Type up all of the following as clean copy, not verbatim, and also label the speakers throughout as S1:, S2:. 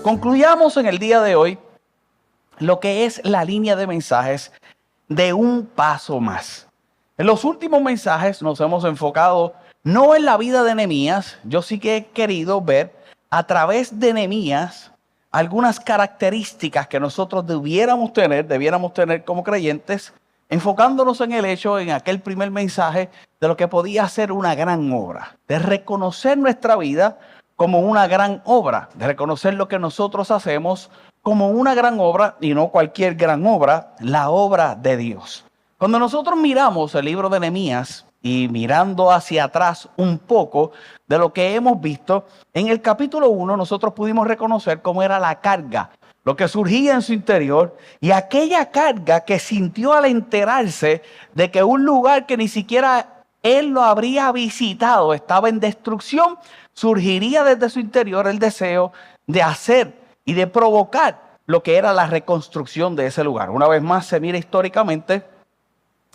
S1: Concluyamos en el día de hoy lo que es la línea de mensajes de un paso más. En los últimos mensajes nos hemos enfocado no en la vida de Nehemías. Yo sí que he querido ver a través de Nehemías algunas características que nosotros debiéramos tener como creyentes, enfocándonos en el hecho, en aquel primer mensaje, de lo que podía ser una gran obra, de reconocer nuestra vida como una gran obra, de reconocer lo que nosotros hacemos como una gran obra y no cualquier gran obra, la obra de Dios. Cuando nosotros miramos el libro de Nehemías y mirando hacia atrás un poco de lo que hemos visto, en el capítulo 1 nosotros pudimos reconocer cómo era la carga, lo que surgía en su interior y aquella carga que sintió al enterarse de que un lugar que ni siquiera él lo habría visitado estaba en destrucción. Surgiría desde su interior el deseo de hacer y de provocar lo que era la reconstrucción de ese lugar. Una vez más, se mira históricamente,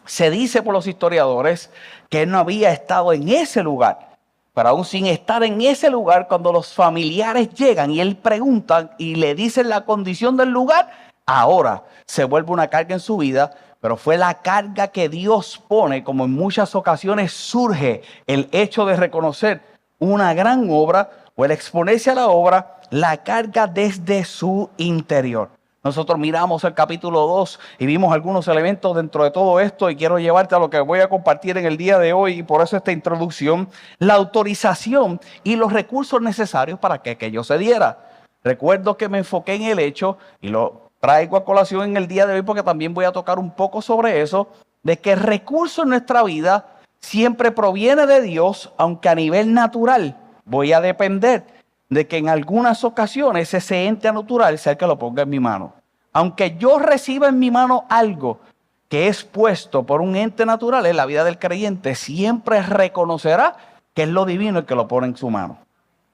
S1: se dice por los historiadores que él no había estado en ese lugar. Pero aún sin estar en ese lugar, cuando los familiares llegan y él preguntan y le dicen la condición del lugar, ahora se vuelve una carga en su vida. Pero fue la carga que Dios pone, como en muchas ocasiones surge el hecho de reconocer una gran obra o el exponerse a la obra, la carga desde su interior. Nosotros miramos el capítulo 2 y vimos algunos elementos dentro de todo esto y quiero llevarte a lo que voy a compartir en el día de hoy y por eso esta introducción, la autorización y los recursos necesarios para que aquello se diera. Recuerdo que me enfoqué en el hecho y lo traigo a colación en el día de hoy porque también voy a tocar un poco sobre eso, de que el recurso en nuestra vida siempre proviene de Dios, aunque a nivel natural voy a depender de que en algunas ocasiones ese ente natural sea el que lo ponga en mi mano. Aunque yo reciba en mi mano algo que es puesto por un ente natural en la vida del creyente, siempre reconocerá que es lo divino el que lo pone en su mano.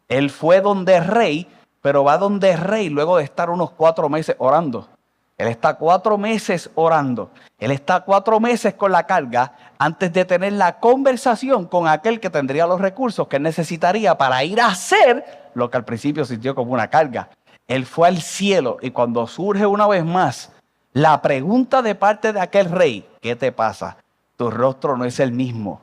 S1: Él fue donde el rey, pero va donde el rey luego de estar unos 4 meses orando. Él está 4 meses orando. Él está 4 meses con la carga antes de tener la conversación con aquel que tendría los recursos que él necesitaría para ir a hacer lo que al principio sintió como una carga. Él fue al cielo y cuando surge una vez más la pregunta de parte de aquel rey, ¿qué te pasa? Tu rostro no es el mismo.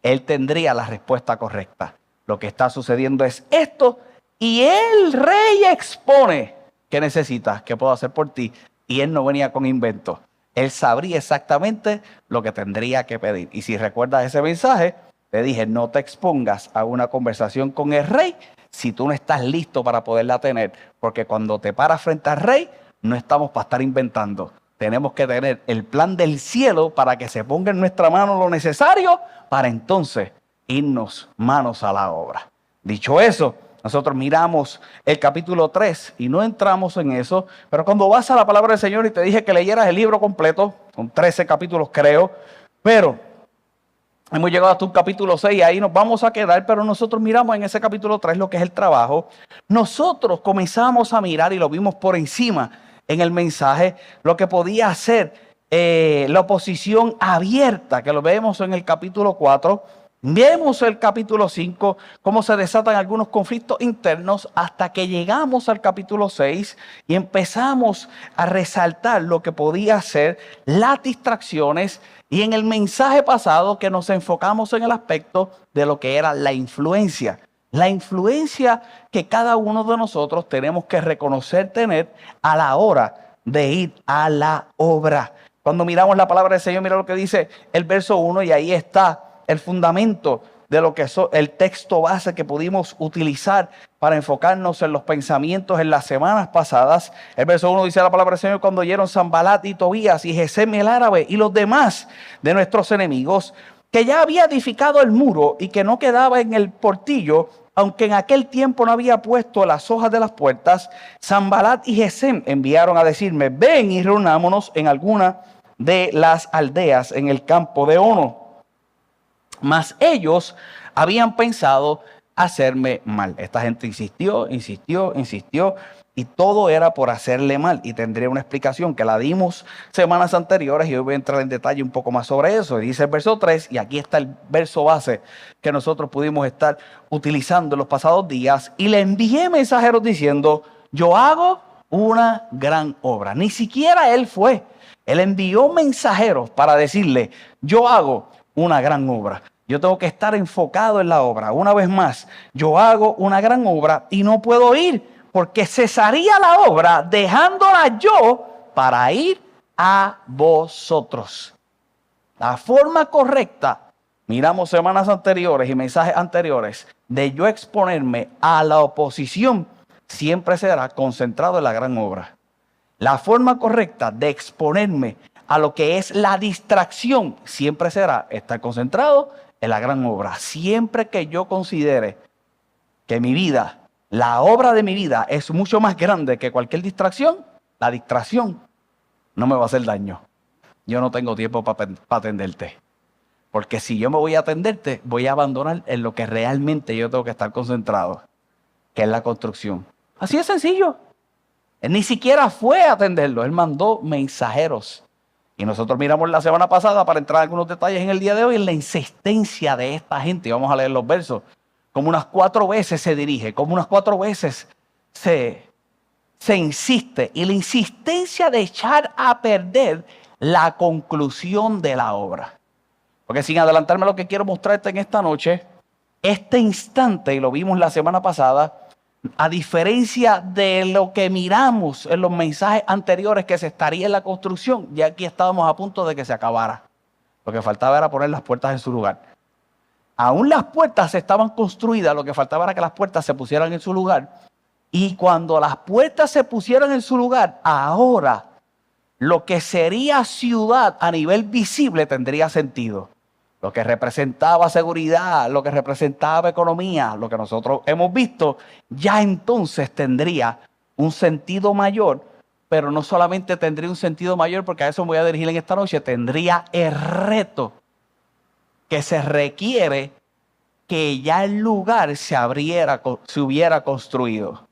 S1: Él tendría la respuesta correcta. Lo que está sucediendo es esto y el rey expone qué necesitas, qué puedo hacer por ti. Y él no venía con inventos. Él sabría exactamente lo que tendría que pedir. Y si recuerdas ese mensaje, te dije, no te expongas a una conversación con el rey si tú no estás listo para poderla tener. Porque cuando te paras frente al rey, no estamos para estar inventando. Tenemos que tener el plan del cielo para que se ponga en nuestra mano lo necesario para entonces irnos manos a la obra. Dicho eso, nosotros miramos el capítulo 3 y no entramos en eso, pero cuando vas a la palabra del Señor y te dije que leyeras el libro completo, son 13 capítulos creo, pero hemos llegado hasta un capítulo 6 y ahí nos vamos a quedar, pero nosotros miramos en ese capítulo 3 lo que es el trabajo. Nosotros comenzamos a mirar y lo vimos por encima en el mensaje, lo que podía hacer la oposición abierta, que lo vemos en el capítulo 4. Vemos el capítulo 5, cómo se desatan algunos conflictos internos hasta que llegamos al capítulo 6 y empezamos a resaltar lo que podía ser las distracciones y en el mensaje pasado que nos enfocamos en el aspecto de lo que era la influencia. La influencia que cada uno de nosotros tenemos que reconocer tener a la hora de ir a la obra. Cuando miramos la palabra del Señor, mira lo que dice el verso 1 y ahí está el fundamento de lo que es el texto base que pudimos utilizar para enfocarnos en los pensamientos en las semanas pasadas. El verso 1 dice la palabra del Señor: cuando oyeron Sanbalat y Tobías y Gesem el árabe y los demás de nuestros enemigos, que ya había edificado el muro y que no quedaba en el portillo, aunque en aquel tiempo no había puesto las hojas de las puertas, Sanbalat y Gesem enviaron a decirme: ven y reunámonos en alguna de las aldeas en el campo de Ono. Mas ellos habían pensado hacerme mal. Esta gente insistió y todo era por hacerle mal. Y tendría una explicación que la dimos semanas anteriores y hoy voy a entrar en detalle un poco más sobre eso. Y dice el verso 3 y aquí está el verso base que nosotros pudimos estar utilizando en los pasados días. Y le envié mensajeros diciendo: yo hago una gran obra. Ni siquiera él fue. Él envió mensajeros para decirle, yo hago una gran obra. Yo tengo que estar enfocado en la obra. Una vez más, yo hago una gran obra y no puedo ir porque cesaría la obra dejándola yo para ir a vosotros. La forma correcta, miramos semanas anteriores y mensajes anteriores, de yo exponerme a la oposición, siempre será concentrado en la gran obra. La forma correcta de exponerme a lo que es la distracción, siempre será estar concentrado en la gran obra. Siempre que yo considere que mi vida, la obra de mi vida es mucho más grande que cualquier distracción, la distracción no me va a hacer daño. Yo no tengo tiempo para atenderte. Porque si yo me voy a atenderte, voy a abandonar en lo que realmente yo tengo que estar concentrado, que es la construcción. Así de sencillo. Él ni siquiera fue a atenderlo, él mandó mensajeros. Y nosotros miramos la semana pasada, para entrar en algunos detalles en el día de hoy, en la insistencia de esta gente. Y vamos a leer los versos. Como unas 4 veces se dirige, como unas 4 veces se insiste. Y la insistencia de echar a perder la conclusión de la obra. Porque sin adelantarme, lo que quiero mostrarte en esta noche, este instante, y lo vimos la semana pasada, a diferencia de lo que miramos en los mensajes anteriores que se estaría en la construcción, ya aquí estábamos a punto de que se acabara. Lo que faltaba era poner las puertas en su lugar. Aún las puertas estaban construidas, lo que faltaba era que las puertas se pusieran en su lugar. Y cuando las puertas se pusieron en su lugar, ahora lo que sería ciudad a nivel visible tendría sentido. Lo que representaba seguridad, lo que representaba economía, lo que nosotros hemos visto, ya entonces tendría un sentido mayor, pero no solamente tendría un sentido mayor, porque a eso me voy a dirigir en esta noche, tendría el reto que se requiere que ya el lugar se hubiera construido.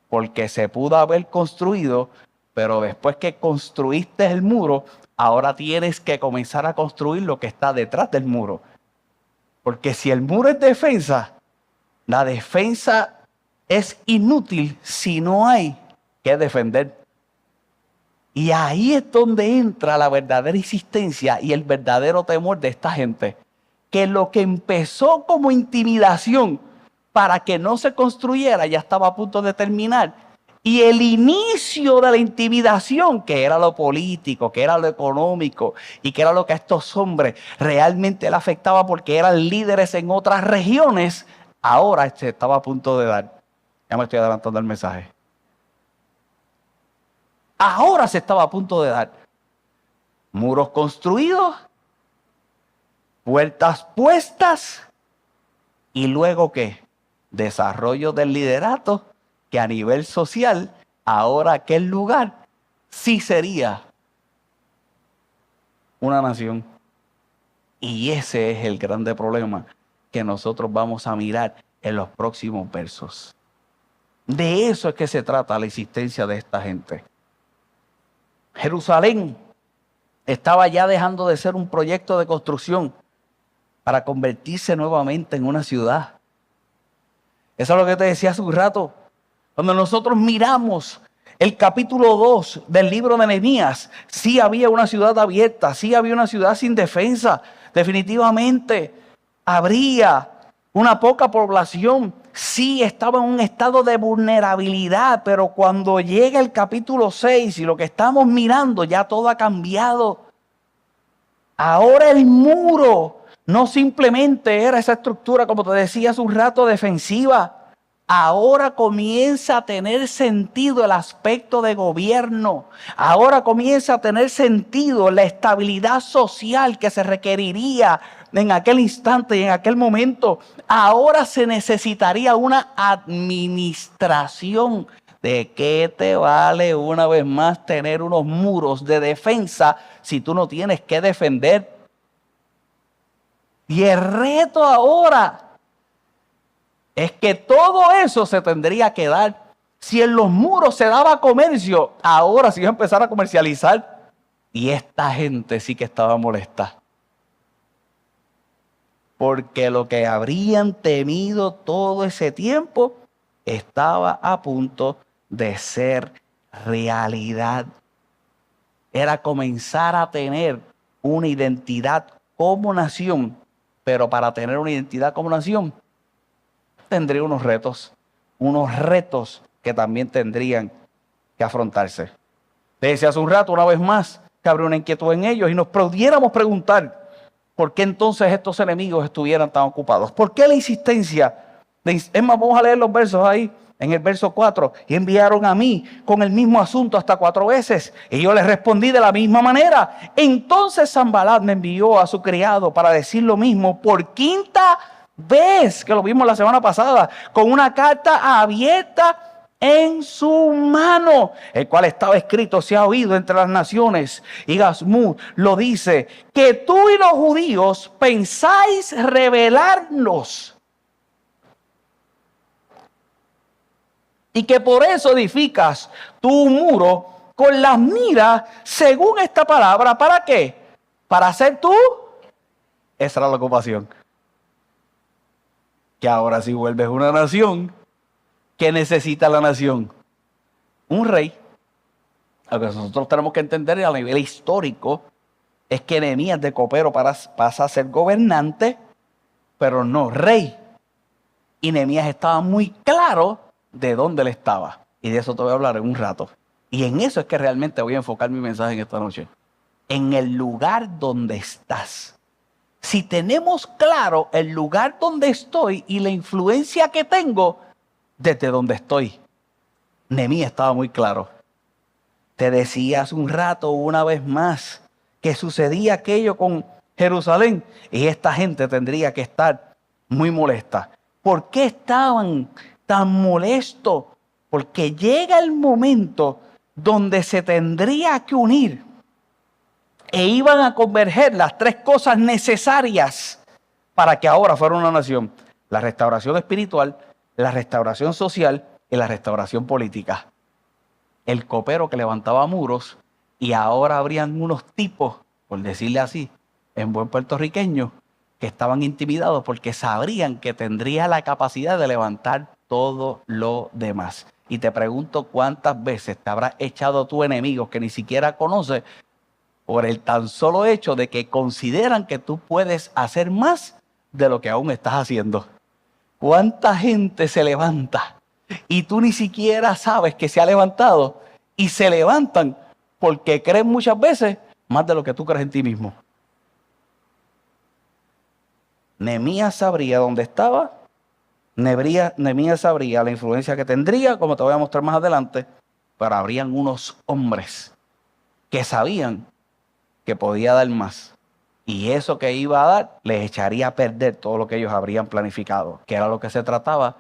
S1: Porque se pudo haber construido, pero después que construiste el muro, ahora tienes que comenzar a construir lo que está detrás del muro. Porque si el muro es defensa, la defensa es inútil si no hay que defender. Y ahí es donde entra la verdadera insistencia y el verdadero temor de esta gente. Que lo que empezó como intimidación para que no se construyera ya estaba a punto de terminar. Y el inicio de la intimidación, que era lo político, que era lo económico y que era lo que a estos hombres realmente le afectaba porque eran líderes en otras regiones, ahora se estaba a punto de dar. Ya me estoy adelantando el mensaje. Ahora se estaba a punto de dar. Muros construidos, puertas puestas y luego ¿qué? Desarrollo del liderato, que a nivel social, ahora aquel lugar sí sería una nación. Y ese es el grande problema que nosotros vamos a mirar en los próximos versos. De eso es que se trata la insistencia de esta gente. Jerusalén estaba ya dejando de ser un proyecto de construcción para convertirse nuevamente en una ciudad. Eso es lo que te decía hace un rato. Cuando nosotros miramos el capítulo 2 del libro de Nehemías, sí había una ciudad abierta, sí había una ciudad sin defensa. Definitivamente habría una poca población, sí estaba en un estado de vulnerabilidad, pero cuando llega el capítulo 6 y lo que estamos mirando, ya todo ha cambiado. Ahora el muro no simplemente era esa estructura, como te decía hace un rato, defensiva. Ahora comienza a tener sentido el aspecto de gobierno. Ahora comienza a tener sentido la estabilidad social que se requeriría en aquel instante y en aquel momento. Ahora se necesitaría una administración. ¿De qué te vale una vez más tener unos muros de defensa si tú no tienes que defender? Y el reto ahora es que todo eso se tendría que dar. Si en los muros se daba comercio, ahora se iba a empezar a comercializar. Y esta gente sí que estaba molesta. Porque lo que habrían temido todo ese tiempo estaba a punto de ser realidad. Era comenzar a tener una identidad como nación, pero para tener una identidad como nación tendría unos retos que también tendrían que afrontarse. Te decía hace un rato, una vez más, que habría una inquietud en ellos y nos pudiéramos preguntar por qué entonces estos enemigos estuvieran tan ocupados. ¿Por qué la insistencia? Es más, vamos a leer los versos ahí, en el verso 4. Y enviaron a mí con el mismo asunto hasta 4 veces. Y yo les respondí de la misma manera. Entonces Sanballat me envió a su criado para decir lo mismo por quinta vez, que lo vimos la semana pasada, con una carta abierta en su mano, el cual estaba escrito, se ha oído entre las naciones. Y Gazmú lo dice, que tú y los judíos pensáis rebelarnos, y que por eso edificas tu muro con las miras, según esta palabra, ¿para qué? Para hacer tú. Esa era la ocupación. Que ahora si vuelves una nación, ¿qué necesita la nación? Un rey. Lo que nosotros tenemos que entender a nivel histórico es que Nehemías de copero pasa a ser gobernante, pero no rey. Y Nehemías estaba muy claro de dónde él estaba. Y de eso te voy a hablar en un rato. Y en eso es que realmente voy a enfocar mi mensaje en esta noche. En el lugar donde estás. Si tenemos claro el lugar donde estoy y la influencia que tengo desde donde estoy. Nehemías estaba muy claro. Te decía hace un rato una vez más que sucedía aquello con Jerusalén y esta gente tendría que estar muy molesta. ¿Por qué estaban tan molestos? Porque llega el momento donde se tendría que unir e iban a converger las 3 cosas necesarias para que ahora fuera una nación: la restauración espiritual, la restauración social y la restauración política. El copero que levantaba muros, y ahora habrían unos tipos, por decirle así, en buen puertorriqueño, que estaban intimidados porque sabrían que tendría la capacidad de levantar todo lo demás. Y te pregunto, ¿cuántas veces te habrás echado a tu enemigo que ni siquiera conoces por el tan solo hecho de que consideran que tú puedes hacer más de lo que aún estás haciendo? ¿Cuánta gente se levanta y tú ni siquiera sabes que se ha levantado, y se levantan porque creen muchas veces más de lo que tú crees en ti mismo? Nehemías sabría dónde estaba, Nehemías sabría la influencia que tendría, como te voy a mostrar más adelante, pero habrían unos hombres que sabían que podía dar más. Y eso que iba a dar les echaría a perder todo lo que ellos habrían planificado, que era lo que se trataba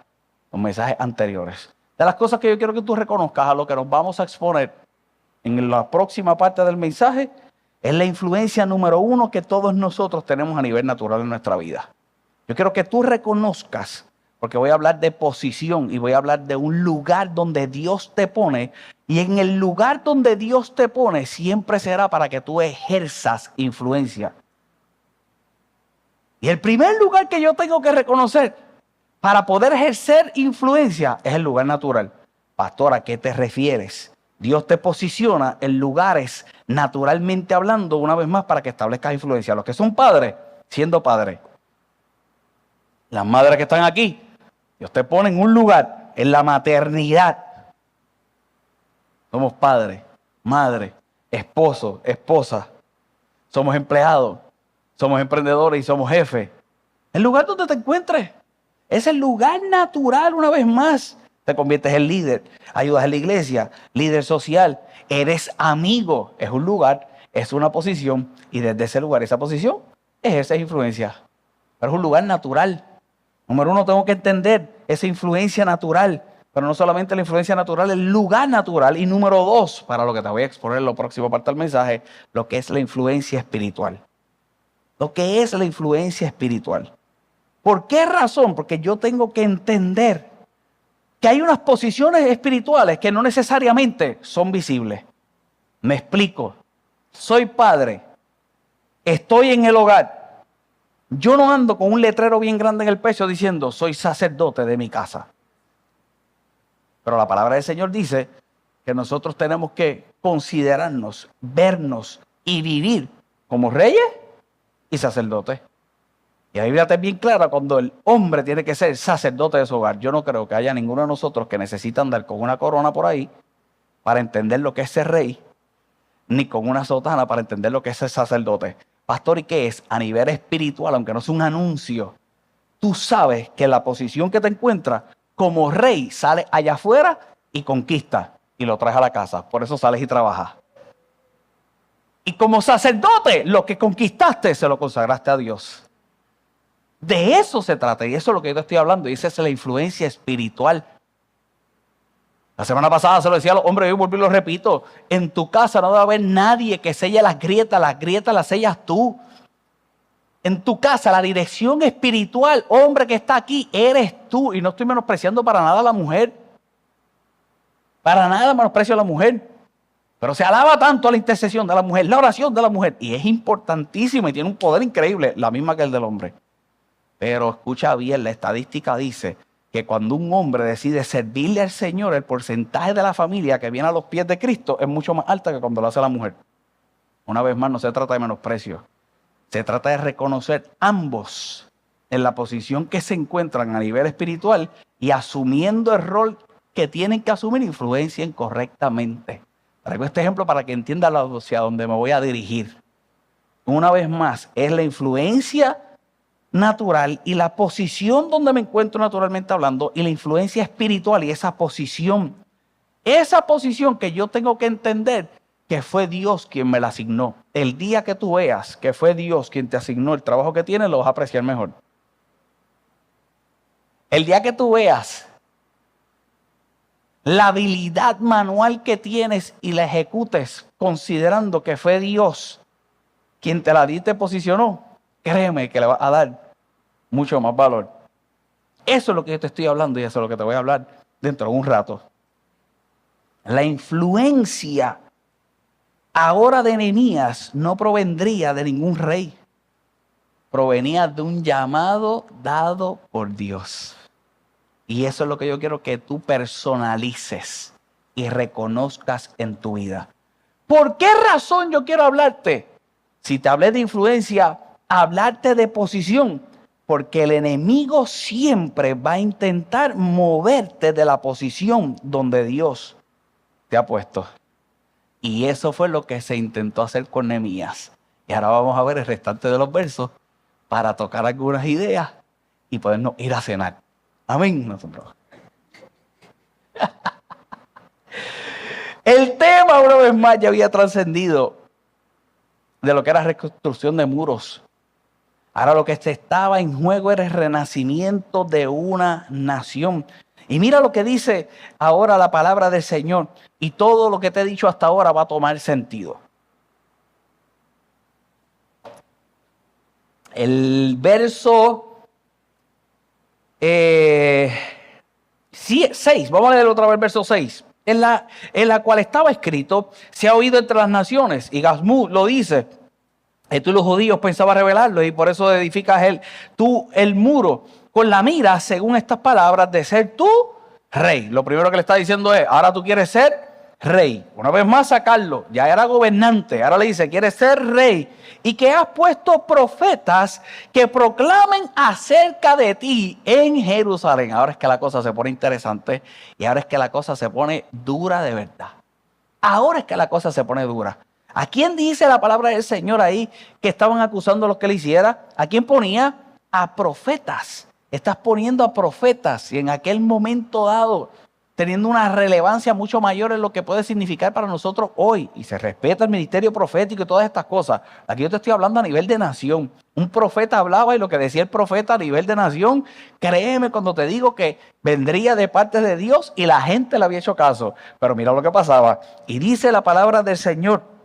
S1: los mensajes anteriores. De las cosas que yo quiero que tú reconozcas, a lo que nos vamos a exponer en la próxima parte del mensaje, es la influencia número 1 que todos nosotros tenemos a nivel natural en nuestra vida. Yo quiero que tú reconozcas, porque voy a hablar de posición y voy a hablar de un lugar donde Dios te pone. Y en el lugar donde Dios te pone siempre será para que tú ejerzas influencia. Y el primer lugar que yo tengo que reconocer para poder ejercer influencia es el lugar natural. Pastor, ¿a qué te refieres? Dios te posiciona en lugares naturalmente hablando, una vez más, para que establezcas influencia. Los que son padres, siendo padres. Las madres que están aquí, Dios te pone en un lugar, en la maternidad. Somos padres, madre, esposo, esposa. Somos empleados, somos emprendedores y somos jefes. El lugar donde te encuentres es el lugar natural, una vez más. Te conviertes en líder, ayudas en la iglesia, líder social, eres amigo. Es un lugar, es una posición, y desde ese lugar, esa posición, ejerces influencia. Pero es un lugar natural. Número 1, tengo que entender esa influencia natural, pero no solamente la influencia natural, el lugar natural. Y número 2, para lo que te voy a exponer en lo próximo parte del mensaje, lo que es la influencia espiritual. Lo que es la influencia espiritual. ¿Por qué razón? Porque yo tengo que entender que hay unas posiciones espirituales que no necesariamente son visibles. Me explico. Soy padre, estoy en el hogar. Yo no ando con un letrero bien grande en el pecho diciendo, soy sacerdote de mi casa. Pero la palabra del Señor dice que nosotros tenemos que considerarnos, vernos y vivir como reyes y sacerdotes. Y la Biblia está bien clara cuando el hombre tiene que ser sacerdote de su hogar. Yo no creo que haya ninguno de nosotros que necesita andar con una corona por ahí para entender lo que es ser rey, ni con una sotana para entender lo que es ser sacerdote. Pastor, ¿y qué es? A nivel espiritual, aunque no sea un anuncio, tú sabes que la posición que te encuentras como rey sales allá afuera y conquistas y lo traes a la casa. Por eso sales y trabajas. Y como sacerdote, lo que conquistaste se lo consagraste a Dios. De eso se trata y eso es lo que yo te estoy hablando. Y esa es la influencia espiritual. La semana pasada se lo decía a los hombres, yo volví y lo repito. En tu casa no debe haber nadie que selle las grietas las sellas tú. En tu casa la dirección espiritual, hombre que está aquí, eres tú. Y no estoy menospreciando para nada a la mujer. Para nada menosprecio a la mujer. Pero se alaba tanto a la intercesión de la mujer, la oración de la mujer. Y es importantísimo y tiene un poder increíble, la misma que el del hombre. Pero escucha bien, la estadística dice que cuando un hombre decide servirle al Señor, el porcentaje de la familia que viene a los pies de Cristo es mucho más alta que cuando lo hace la mujer. Una vez más, no se trata de menosprecio. Se trata de reconocer ambos en la posición que se encuentran a nivel espiritual y asumiendo el rol que tienen que asumir, influencien correctamente. Traigo este ejemplo para que entiendan hacia dónde me voy a dirigir. Una vez más, es la influencia natural y la posición donde me encuentro naturalmente hablando y la influencia espiritual y esa posición que yo tengo que entender que fue Dios quien me la asignó. El día que tú veas que fue Dios quien te asignó el trabajo que tienes, lo vas a apreciar mejor. El día que tú veas la habilidad manual que tienes y la ejecutes considerando que fue Dios quien te la dio y te posicionó, créeme que le vas a dar mucho más valor. Eso es lo que yo te estoy hablando y eso es lo que te voy a hablar dentro de un rato. La influencia ahora de Nehemías no provendría de ningún rey. Provenía de un llamado dado por Dios. Y eso es lo que yo quiero que tú personalices y reconozcas en tu vida. ¿Por qué razón yo quiero hablarte? Si te hablé de influencia, hablarte de posición. Porque el enemigo siempre va a intentar moverte de la posición donde Dios te ha puesto. Y eso fue lo que se intentó hacer con Nehemías. Y ahora vamos a ver el restante de los versos para tocar algunas ideas y podernos ir a cenar. Amén. Nosotros. El tema, una vez más, ya había trascendido de lo que era reconstrucción de muros. Ahora lo que estaba en juego era el renacimiento de una nación. Y mira lo que dice ahora la palabra del Señor. Y todo lo que te he dicho hasta ahora va a tomar sentido. El verso 6, vamos a leer otra vez el verso 6. En la cual estaba escrito, se ha oído entre las naciones. Y Gazmú lo dice. Tú y los judíos pensaban rebelarlo y por eso edificas tú el muro con la mira, según estas palabras, de ser tú rey. Lo primero que le está diciendo es, ahora tú quieres ser rey. Una vez más sacarlo, ya era gobernante, ahora le dice, quieres ser rey. Y que has puesto profetas que proclamen acerca de ti en Jerusalén. Ahora es que la cosa se pone interesante y ahora es que la cosa se pone dura de verdad. Ahora es que la cosa se pone dura. ¿A quién dice la palabra del Señor ahí que estaban acusando a los que le hiciera? ¿A quién ponía? A profetas. Estás poniendo a profetas y en aquel momento dado, teniendo una relevancia mucho mayor en lo que puede significar para nosotros hoy. Y se respeta el ministerio profético y todas estas cosas. Aquí yo te estoy hablando a nivel de nación. Un profeta hablaba y lo que decía el profeta a nivel de nación, créeme cuando te digo que vendría de parte de Dios y la gente le había hecho caso. Pero mira lo que pasaba. Y dice la palabra del Señor,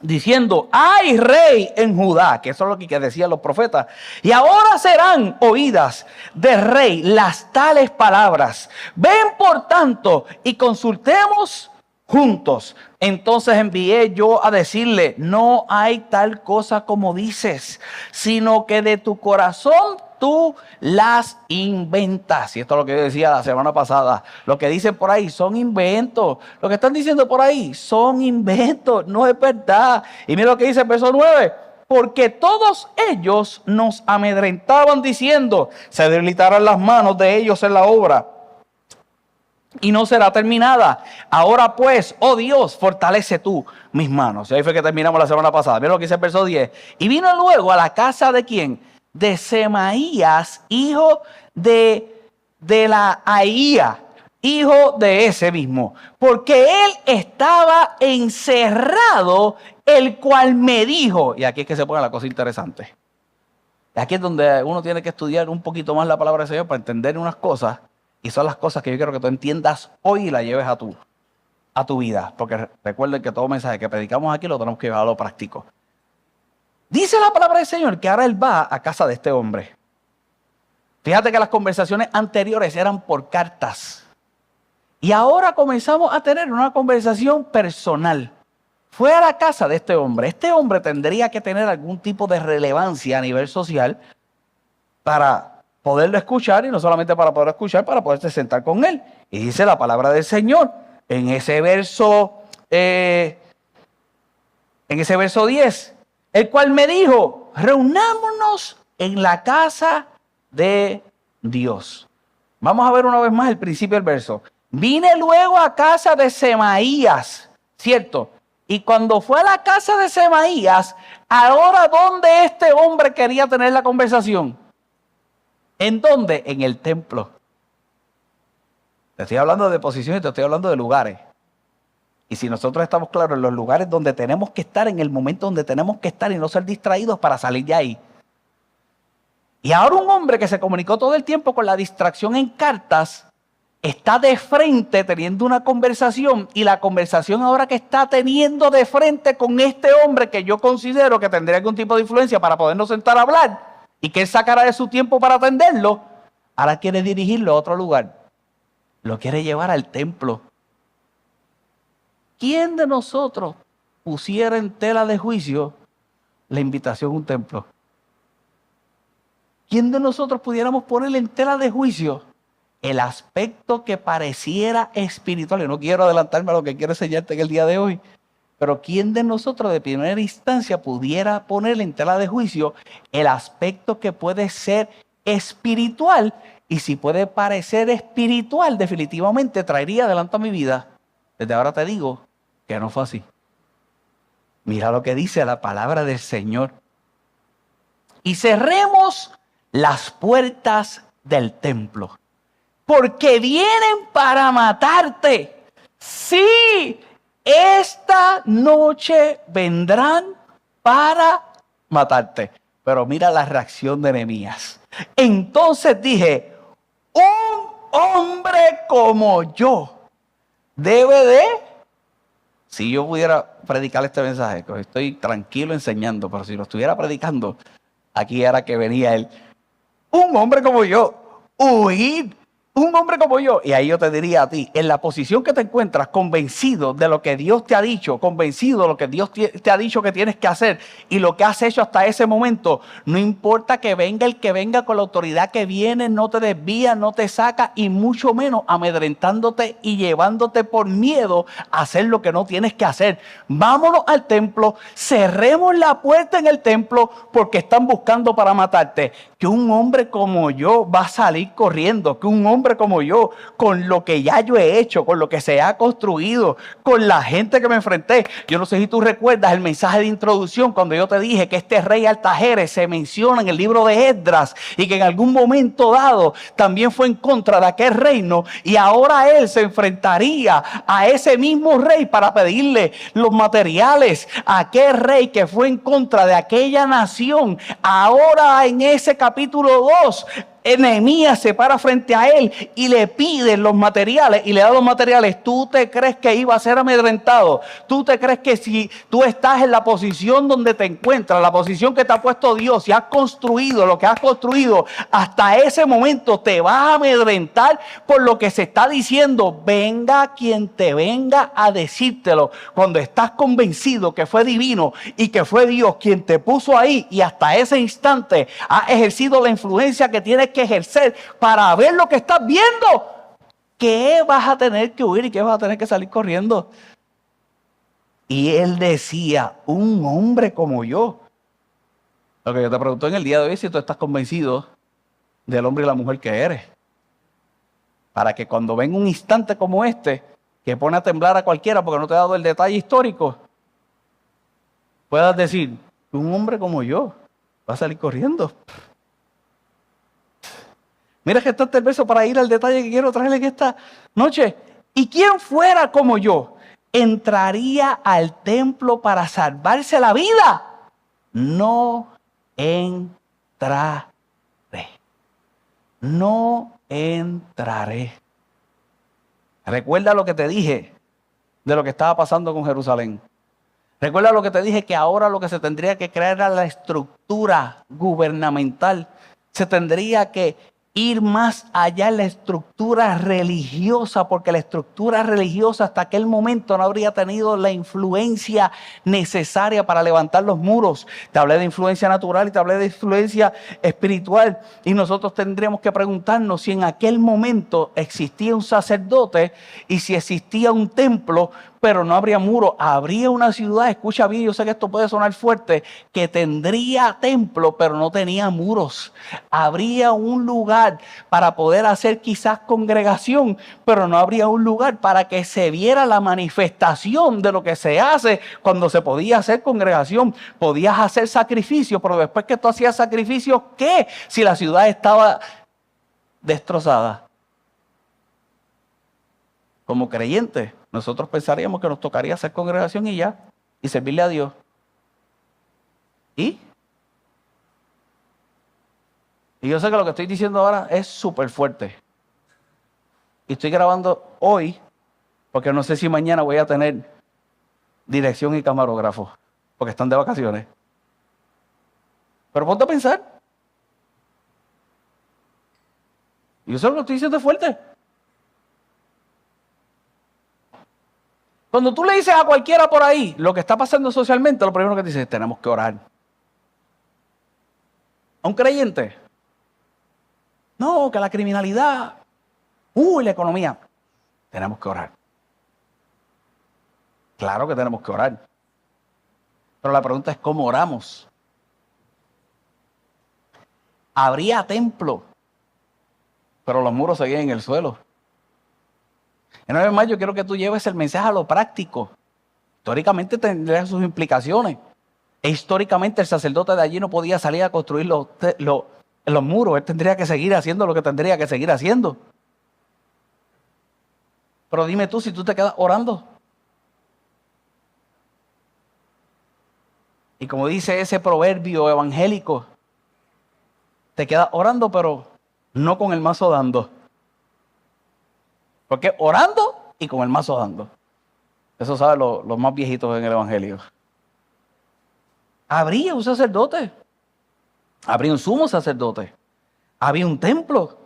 S1: diciendo, hay rey en Judá, que eso es lo que decían los profetas, y ahora serán oídas de rey las tales palabras. Ven por tanto y consultemos juntos. Entonces envié yo a decirle, no hay tal cosa como dices, sino que de tu corazón tú las inventas. Y esto es lo que yo decía la semana pasada. Lo que dicen por ahí son inventos. Lo que están diciendo por ahí son inventos. No es verdad. Y mira lo que dice el verso 9. Porque todos ellos nos amedrentaban diciendo, se debilitarán las manos de ellos en la obra y no será terminada. Ahora pues, oh Dios, fortalece tú mis manos. Y ahí fue que terminamos la semana pasada. Mira lo que dice el verso 10. Y vino luego a la casa de ¿quién? De Semaías, hijo de la Ahía, hijo de ese mismo. Porque él estaba encerrado, el cual me dijo. Y aquí es que se pone la cosa interesante. Aquí es donde uno tiene que estudiar un poquito más la palabra del Señor para entender unas cosas. Y son las cosas que yo quiero que tú entiendas hoy y las lleves a tu vida. Porque recuerden que todo mensaje que predicamos aquí lo tenemos que llevar a lo práctico. Dice la palabra del Señor que ahora él va a casa de este hombre. Fíjate que las conversaciones anteriores eran por cartas. Y ahora comenzamos a tener una conversación personal. Fue a la casa de este hombre. Este hombre tendría que tener algún tipo de relevancia a nivel social para poderlo escuchar, y no solamente para poder escuchar, para poderse sentar con él. Y dice la palabra del Señor en ese verso 10, el cual me dijo, reunámonos en la casa de Dios. Vamos a ver una vez más el principio del verso. Vine luego a casa de Semaías, ¿cierto? Y cuando fue a la casa de Semaías, ahora ¿dónde este hombre quería tener la conversación? ¿En dónde? En el templo. Te estoy hablando de posiciones, te estoy hablando de lugares. Y si nosotros estamos claros en los lugares donde tenemos que estar, en el momento donde tenemos que estar y no ser distraídos para salir de ahí. Y ahora un hombre que se comunicó todo el tiempo con la distracción en cartas, está de frente teniendo una conversación, y la conversación ahora que está teniendo de frente con este hombre que yo considero que tendría algún tipo de influencia para podernos sentar a hablar, y que él sacará de su tiempo para atenderlo, ahora quiere dirigirlo a otro lugar. Lo quiere llevar al templo. ¿Quién de nosotros pusiera en tela de juicio la invitación a un templo? ¿Quién de nosotros pudiéramos ponerle en tela de juicio el aspecto que pareciera espiritual? Yo no quiero adelantarme a lo que quiero enseñarte en el día de hoy, pero ¿quién de nosotros de primera instancia pudiera ponerle en tela de juicio el aspecto que puede ser espiritual? Y si puede parecer espiritual, definitivamente traería adelante a mi vida. Desde ahora te digo que no fue así. Mira lo que dice la palabra del Señor. Y cerremos las puertas del templo, porque vienen para matarte. Sí, esta noche vendrán para matarte. Pero mira la reacción de Nehemías. Entonces dije, un hombre como yo debe de... Si yo pudiera predicar este mensaje, que estoy tranquilo enseñando, pero si lo estuviera predicando, aquí era que venía él. Un hombre como yo, huir. Un hombre como yo, y ahí yo te diría a ti, en la posición que te encuentras, convencido de lo que Dios te ha dicho, convencido de lo que Dios te ha dicho que tienes que hacer y lo que has hecho hasta ese momento, no importa que venga el que venga con la autoridad que viene, no te desvía, no te saca, y mucho menos amedrentándote y llevándote por miedo a hacer lo que no tienes que hacer. Vámonos al templo, cerremos la puerta en el templo porque están buscando para matarte. Que un hombre como yo va a salir corriendo, que un hombre como yo, con lo que ya yo he hecho, con lo que se ha construido, con la gente que me enfrenté. Yo no sé si tú recuerdas el mensaje de introducción cuando yo te dije que este rey Artajerjes se menciona en el libro de Esdras y que en algún momento dado también fue en contra de aquel reino, y ahora él se enfrentaría a ese mismo rey para pedirle los materiales a aquel rey que fue en contra de aquella nación. Ahora en ese capítulo 2, Nehemías se para frente a él y le pide los materiales y le da los materiales. ¿Tú te crees que iba a ser amedrentado? ¿Tú te crees que si tú estás en la posición donde te encuentras, la posición que te ha puesto Dios, y has construido lo que has construido, hasta ese momento te vas a amedrentar por lo que se está diciendo? Venga quien te venga a decírtelo. Cuando estás convencido que fue divino y que fue Dios quien te puso ahí, y hasta ese instante has ejercido la influencia que tienes que ejercer para ver lo que estás viendo, ¿qué vas a tener que huir y qué vas a tener que salir corriendo? Y él decía, un hombre como yo. Lo que yo te pregunto en el día de hoy es si tú estás convencido del hombre y la mujer que eres. Para que cuando venga un instante como este, que pone a temblar a cualquiera porque no te he dado el detalle histórico, puedas decir, un hombre como yo va a salir corriendo. Mira que está el verso para ir al detalle que quiero traerle en esta noche. Y quien fuera como yo, entraría al templo para salvarse la vida. No entraré. No entraré. Recuerda lo que te dije de lo que estaba pasando con Jerusalén. Recuerda lo que te dije, que ahora lo que se tendría que crear era la estructura gubernamental. Se tendría que ir más allá en la estructura religiosa, porque la estructura religiosa hasta aquel momento no habría tenido la influencia necesaria para levantar los muros. Te hablé de influencia natural y te hablé de influencia espiritual, y nosotros tendríamos que preguntarnos si en aquel momento existía un sacerdote y si existía un templo, pero no habría muro. Habría una ciudad, escucha bien, yo sé que esto puede sonar fuerte, que tendría templo, pero no tenía muros. Habría un lugar para poder hacer quizás congregación, pero no habría un lugar para que se viera la manifestación de lo que se hace cuando se podía hacer congregación. Podías hacer sacrificios, pero después que tú hacías sacrificios, ¿qué? Si la ciudad estaba destrozada. Como creyentes, nosotros pensaríamos que nos tocaría hacer congregación y ya, y servirle a Dios. Y yo sé que lo que estoy diciendo ahora es súper fuerte. Y estoy grabando hoy porque no sé si mañana voy a tener dirección y camarógrafo, porque están de vacaciones. Pero ponte a pensar. Yo sé lo que estoy diciendo es fuerte. Cuando tú le dices a cualquiera por ahí lo que está pasando socialmente, lo primero que te dice es: tenemos que orar. A un creyente: no, que la criminalidad, la economía. Tenemos que orar. Claro que tenemos que orar. Pero la pregunta es: ¿cómo oramos? Habría templo, pero los muros seguían en el suelo. Y una vez más, yo quiero que tú lleves el mensaje a lo práctico. Históricamente tendría sus implicaciones. E históricamente el sacerdote de allí no podía salir a construir los muros. Él tendría que seguir haciendo lo que tendría que seguir haciendo. Pero dime tú, si tú te quedas orando. Y como dice ese proverbio evangélico, te quedas orando, pero no con el mazo dando. Porque orando y con el mazo dando. Eso saben los más viejitos en el evangelio. Habría un sacerdote. Habría un sumo sacerdote. Había un templo.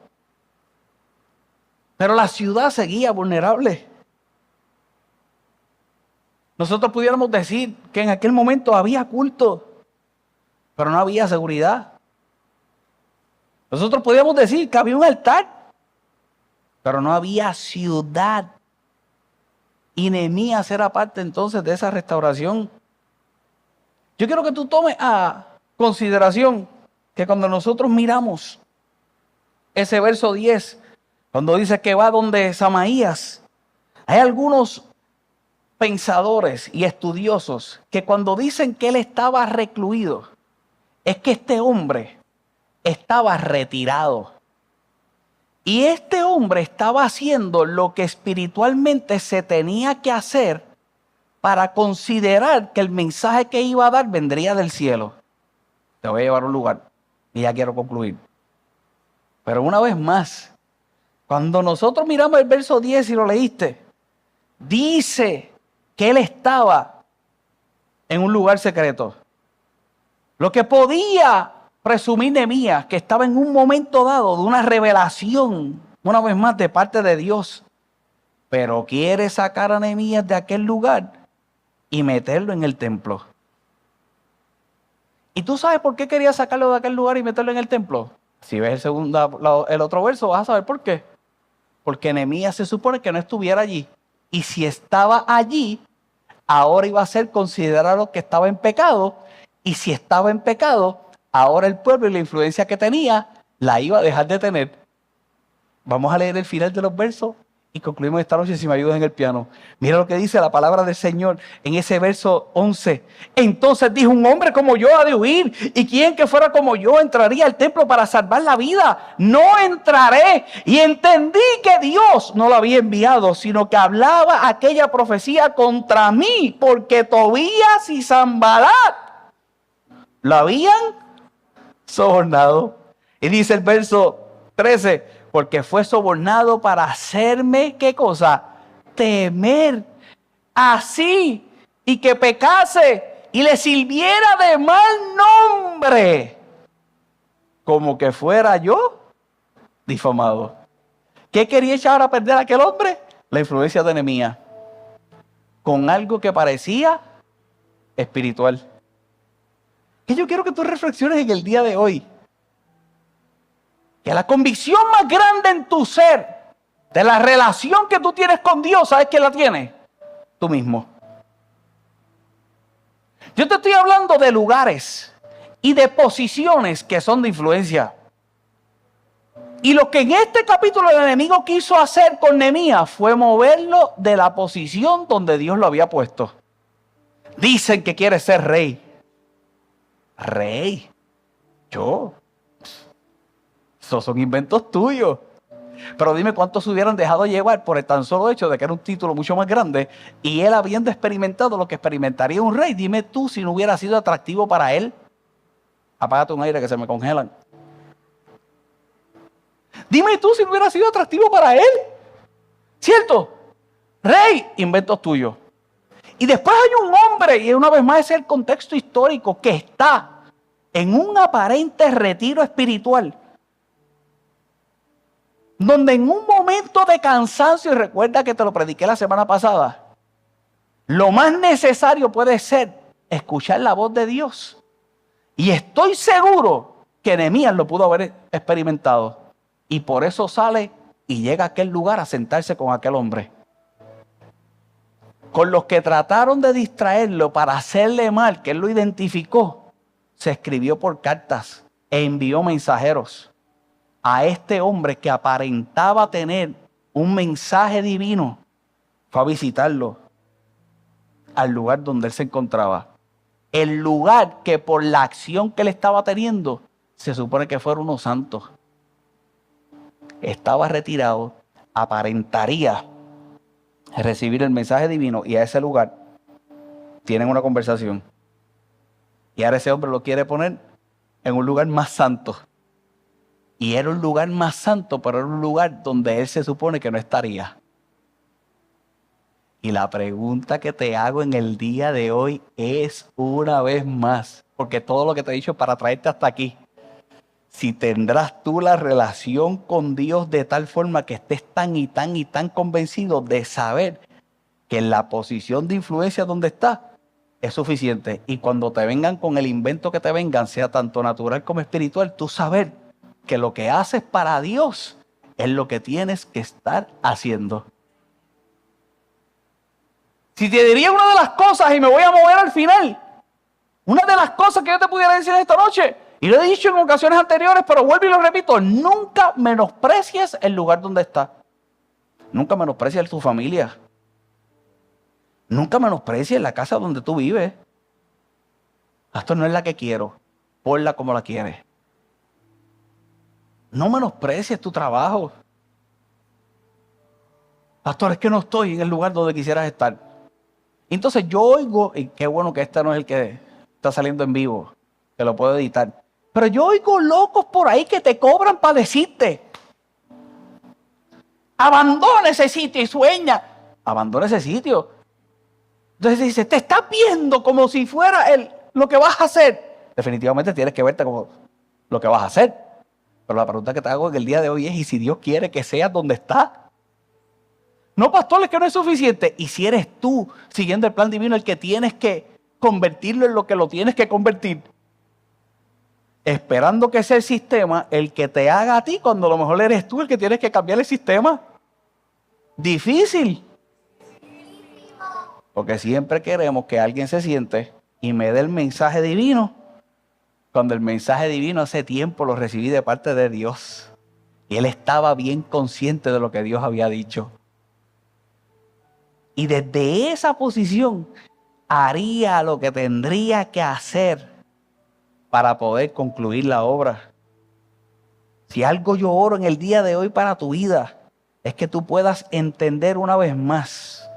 S1: Pero la ciudad seguía vulnerable. Nosotros pudiéramos decir que en aquel momento había culto, pero no había seguridad. Nosotros podíamos decir que había un altar, pero no había ciudad. Y Nehemías era parte entonces de esa restauración. Yo quiero que tú tomes a consideración que cuando nosotros miramos ese verso 10, cuando dice que va donde Samaías, hay algunos pensadores y estudiosos que cuando dicen que él estaba recluido, es que este hombre estaba retirado. Y este hombre estaba haciendo lo que espiritualmente se tenía que hacer para considerar que el mensaje que iba a dar vendría del cielo. Te voy a llevar a un lugar y ya quiero concluir. Pero una vez más, cuando nosotros miramos el verso 10 y lo leíste, dice que él estaba en un lugar secreto. Lo que podía presumir Nehemías, que estaba en un momento dado de una revelación, una vez más de parte de Dios, pero quiere sacar a Nehemías de aquel lugar y meterlo en el templo. ¿Y tú sabes por qué quería sacarlo de aquel lugar y meterlo en el templo? Si ves el otro verso, vas a saber por qué. Porque Nehemías se supone que no estuviera allí. Y si estaba allí, ahora iba a ser considerado que estaba en pecado. Y si estaba en pecado, ahora el pueblo y la influencia que tenía, la iba a dejar de tener. Vamos a leer el final de los versos y concluimos esta noche si me ayudas en el piano. Mira lo que dice la palabra del Señor en ese verso 11. Entonces dijo: un hombre como yo ha de huir, y quien que fuera como yo entraría al templo para salvar la vida. No entraré. Y entendí que Dios no lo había enviado, sino que hablaba aquella profecía contra mí, porque Tobías y Sanballat lo habían sobornado. Y dice el verso 13: porque fue sobornado para hacerme, ¿qué cosa? Temer. Así, y que pecase y le sirviera de mal nombre, como que fuera yo difamado. ¿Qué quería echar a perder aquel hombre? La influencia de Nehemías, con algo que parecía espiritual. Que yo quiero que tú reflexiones en el día de hoy. Que la convicción más grande en tu ser, de la relación que tú tienes con Dios, ¿sabes quién la tiene? Tú mismo. Yo te estoy hablando de lugares y de posiciones que son de influencia. Y lo que en este capítulo el enemigo quiso hacer con Nehemías fue moverlo de la posición donde Dios lo había puesto. Dicen que quiere ser rey. Rey. Yo. Esos son inventos tuyos. Pero dime cuántos se hubieran dejado llevar por el tan solo hecho de que era un título mucho más grande y él habiendo experimentado lo que experimentaría un rey. Dime tú si no hubiera sido atractivo para él. Apágate un aire que se me congelan. Dime tú si no hubiera sido atractivo para él. ¿Cierto? Rey, inventos tuyos. Y después hay un hombre, y una vez más es el contexto histórico, que está en un aparente retiro espiritual, donde en un momento de cansancio, y recuerda que te lo prediqué la semana pasada, lo más necesario puede ser escuchar la voz de Dios. Y estoy seguro que Nehemías lo pudo haber experimentado. Y por eso sale y llega a aquel lugar a sentarse con aquel hombre. Con los que trataron de distraerlo para hacerle mal, que él lo identificó, se escribió por cartas e envió mensajeros a este hombre que aparentaba tener un mensaje divino. Fue a visitarlo al lugar donde él se encontraba. El lugar que por la acción que él estaba teniendo, se supone que fueron unos santos. Estaba retirado, aparentaría recibir el mensaje divino, y a ese lugar tienen una conversación. Y ahora ese hombre lo quiere poner en un lugar más santo. Y era un lugar más santo, pero era un lugar donde él se supone que no estaría. Y la pregunta que te hago en el día de hoy es una vez más, porque todo lo que te he dicho es para traerte hasta aquí. Si tendrás tú la relación con Dios de tal forma que estés tan y tan y tan convencido de saber que en la posición de influencia donde estás es suficiente. Y cuando te vengan con el invento que te vengan, sea tanto natural como espiritual, tú saber que lo que haces para Dios es lo que tienes que estar haciendo. Si te diría una de las cosas, y me voy a mover al final, una de las cosas que yo te pudiera decir esta noche, y lo he dicho en ocasiones anteriores, pero vuelvo y lo repito: nunca menosprecies el lugar donde estás. Nunca menosprecies tu familia. Nunca menosprecies la casa donde tú vives. Esto no es la que quiero, ponla como la quieres. No menosprecies tu trabajo. Pastor, es que no estoy en el lugar donde quisieras estar. Entonces yo oigo, y qué bueno que este no es el que está saliendo en vivo, que lo puedo editar. Pero yo oigo locos por ahí que te cobran para decirte: abandona ese sitio y sueña. Abandona ese sitio. Entonces dice, te estás viendo como si fuera lo que vas a hacer. Definitivamente tienes que verte como lo que vas a hacer. Pero la pregunta que te hago en el día de hoy es, ¿y si Dios quiere que seas donde estás? No, pastor, es que no es suficiente. Y si eres tú, siguiendo el plan divino, el que tienes que convertirlo en lo que lo tienes que convertir, esperando que sea el sistema el que te haga a ti, cuando a lo mejor eres tú el que tienes que cambiar el sistema. Difícil. Porque siempre queremos que alguien se siente y me dé el mensaje divino, cuando el mensaje divino hace tiempo lo recibí de parte de Dios. Y él estaba bien consciente de lo que Dios había dicho. Y desde esa posición haría lo que tendría que hacer para poder concluir la obra. Si algo yo oro en el día de hoy para tu vida, es que tú puedas entender una vez más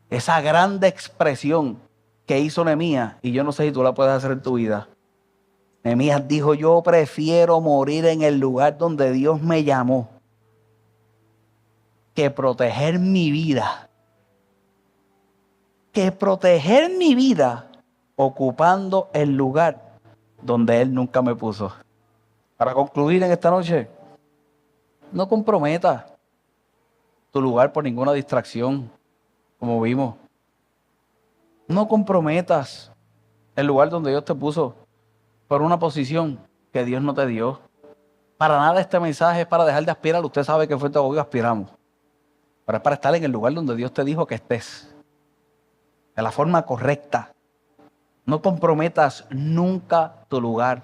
S1: esa grande expresión que hizo Nehemías, y yo no sé si tú la puedes hacer en tu vida. Nehemías dijo: yo prefiero morir en el lugar donde Dios me llamó que proteger mi vida. Ocupando el lugar donde Él nunca me puso. Para concluir en esta noche, no comprometas tu lugar por ninguna distracción, como vimos. No comprometas el lugar donde Dios te puso por una posición que Dios no te dio. Para nada este mensaje es para dejar de aspirar. Usted sabe que Fuente Aguayo aspiramos. Pero es para estar en el lugar donde Dios te dijo que estés. De la forma correcta. No comprometas nunca tu lugar.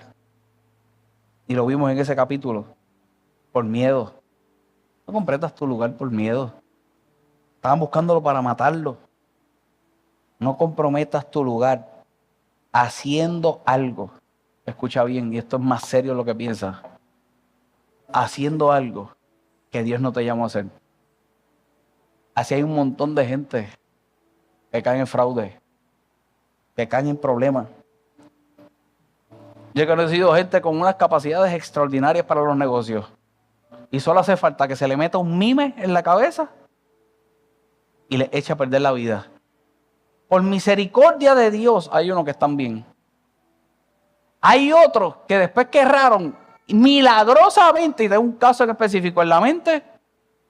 S1: Y lo vimos en ese capítulo. Por miedo. No comprometas tu lugar por miedo. Estaban buscándolo para matarlo. No comprometas tu lugar haciendo algo. Escucha bien, y esto es más serio de lo que piensas. Haciendo algo que Dios no te llamó a hacer. Así hay un montón de gente que caen en fraude, que caen en problemas. Yo he conocido gente con unas capacidades extraordinarias para los negocios. Y solo hace falta que se le meta un mime en la cabeza y le eche a perder la vida. Por misericordia de Dios, hay unos que están bien. Hay otros que después que erraron milagrosamente, y de un caso en específico en la mente,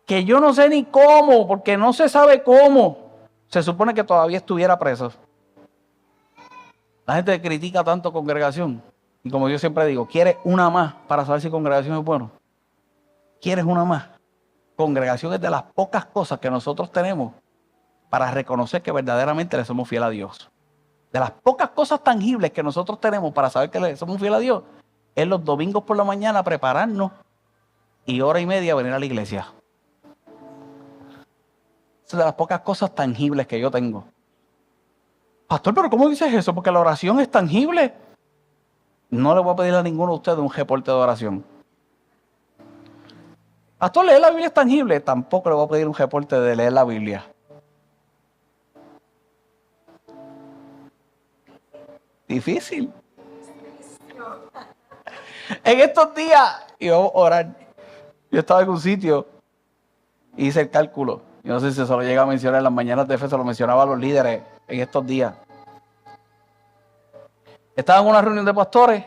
S1: que yo no sé ni cómo, porque no se sabe cómo, se supone que todavía estuviera preso. La gente critica tanto congregación. Y como yo siempre digo, ¿quieres una más para saber si congregación es bueno? ¿Quieres una más? Congregación es de las pocas cosas que nosotros tenemos para reconocer que verdaderamente le somos fieles a Dios. De las pocas cosas tangibles que nosotros tenemos para saber que le somos fieles a Dios, es los domingos por la mañana prepararnos y hora y media venir a la iglesia. Es de las pocas cosas tangibles que yo tengo. Pastor, ¿pero cómo dices eso? Porque la oración es tangible. No le voy a pedir a ninguno de ustedes un reporte de oración. Pastor, ¿leer la Biblia es tangible? Tampoco le voy a pedir un reporte de leer la Biblia. Difícil. En estos días, y vamos a orar, yo estaba en un sitio, hice el cálculo. Yo no sé si se lo llega a mencionar en las mañanas de fe, se lo mencionaba a los líderes en estos días. Estaba en una reunión de pastores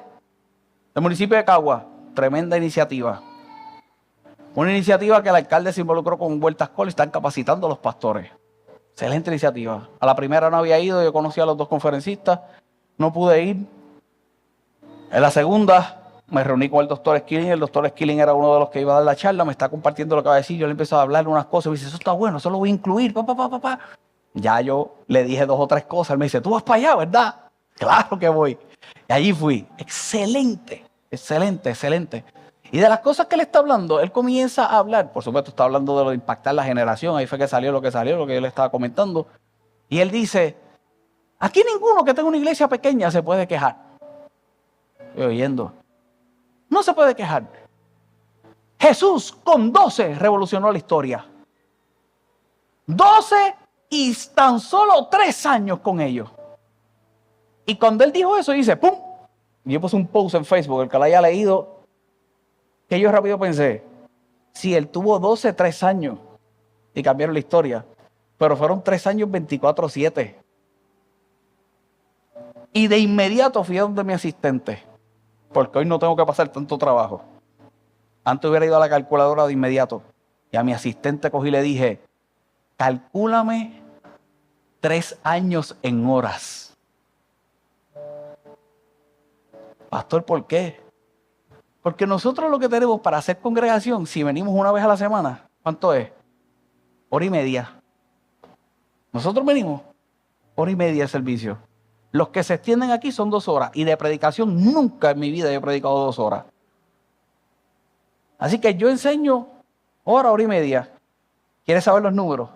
S1: del municipio de Cagua. Tremenda iniciativa. Una iniciativa que el alcalde se involucró con Vueltas Col y están capacitando a los pastores. Excelente iniciativa. A la primera no había ido, yo conocí a los dos conferencistas, no pude ir. En la segunda me reuní con el doctor Skilling. El doctor Skilling era uno de los que iba a dar la charla, me está compartiendo lo que va a decir. Yo le empecé a hablar unas cosas y me dice: eso está bueno, eso lo voy a incluir. Ya yo le dije 2 o 3 cosas. Él me dice: tú vas para allá, ¿verdad? Claro que voy. Y allí fui. Excelente, excelente, excelente. Y de las cosas que él está hablando, él comienza a hablar. Por supuesto, está hablando de lo de impactar la generación. Ahí fue que salió, lo que yo le estaba comentando. Y él dice: aquí ninguno que tenga una iglesia pequeña se puede quejar. Estoy oyendo. No se puede quejar. Jesús con 12 revolucionó la historia. 12 y tan solo 3 años con ellos. Y cuando él dijo eso, dice: ¡pum! Yo puse un post en Facebook, el que lo haya leído, que yo rápido pensé, si él tuvo 12, 3 años y cambiaron la historia, pero fueron 3 años 24/7. Y de inmediato fui a donde mi asistente, porque hoy no tengo que pasar tanto trabajo. Antes hubiera ido a la calculadora de inmediato. Y a mi asistente cogí y le dije, calcúlame 3 años en horas. Pastor, ¿por qué? Porque nosotros lo que tenemos para hacer congregación, si venimos una vez a la semana, ¿cuánto es? 1 hora y media. Nosotros venimos 1 hora y media de servicio. Los que se extienden aquí son 2 horas. Y de predicación nunca en mi vida he predicado 2 horas. Así que yo enseño 1 hora y media. ¿Quieres saber los números?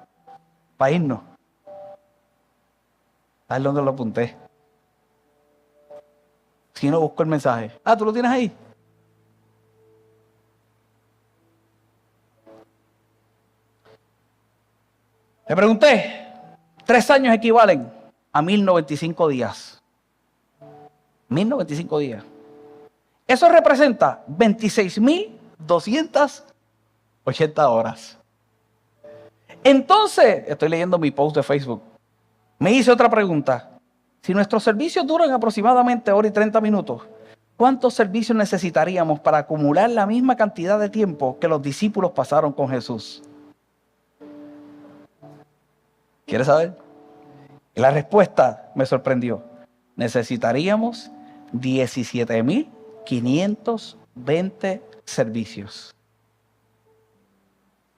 S1: Para irnos. ¿Sabes dónde lo apunté? Si no, busco el mensaje. Ah, ¿tú lo tienes ahí? Le pregunté, 3 años equivalen a 1095 días. 1095 días. Eso representa 26.280 horas. Entonces, estoy leyendo mi post de Facebook. Me hice otra pregunta. Si nuestros servicios duran aproximadamente 1 hora y 30 minutos, ¿cuántos servicios necesitaríamos para acumular la misma cantidad de tiempo que los discípulos pasaron con Jesús? ¿Quieres saber? Y la respuesta me sorprendió. Necesitaríamos 17.520 servicios.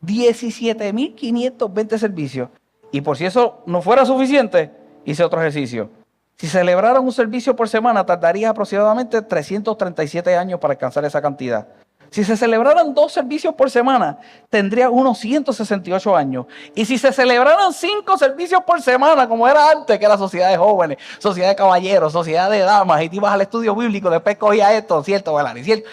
S1: 17.520 servicios. Y por si eso no fuera suficiente, hice otro ejercicio. Si celebraran un servicio por semana, tardaría aproximadamente 337 años para alcanzar esa cantidad. Si se celebraran 2 servicios por semana, tendría unos 168 años. Y si se celebraran 5 servicios por semana, como era antes, que era sociedad de jóvenes, sociedad de caballeros, sociedad de damas, y te ibas al estudio bíblico, después cogías esto, cierto, Valari, cierto.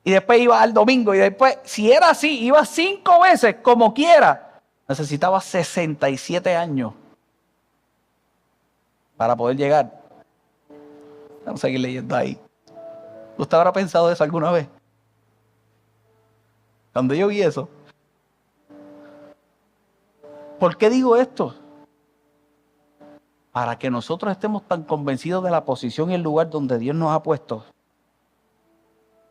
S1: Y después ibas al domingo, y después, si era así, ibas 5 veces, como quiera, necesitaba 67 años para poder llegar. Vamos a seguir leyendo ahí. ¿Usted habrá pensado eso alguna vez? Cuando yo vi eso. ¿Por qué digo esto? Para que nosotros estemos tan convencidos de la posición y el lugar donde Dios nos ha puesto.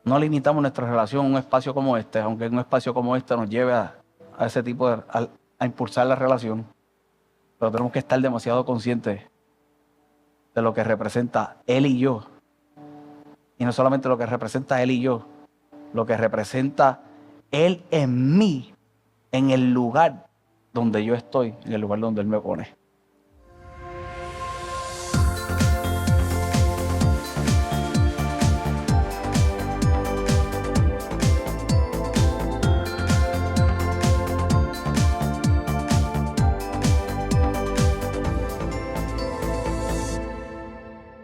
S1: No limitamos nuestra relación a un espacio como este, aunque un espacio como este nos lleve a ese tipo de... a impulsar la relación. Pero tenemos que estar demasiado conscientes de lo que representa Él y yo. Y no solamente lo que representa Él y yo, lo que representa Él en mí, en el lugar donde yo estoy, en el lugar donde Él me pone.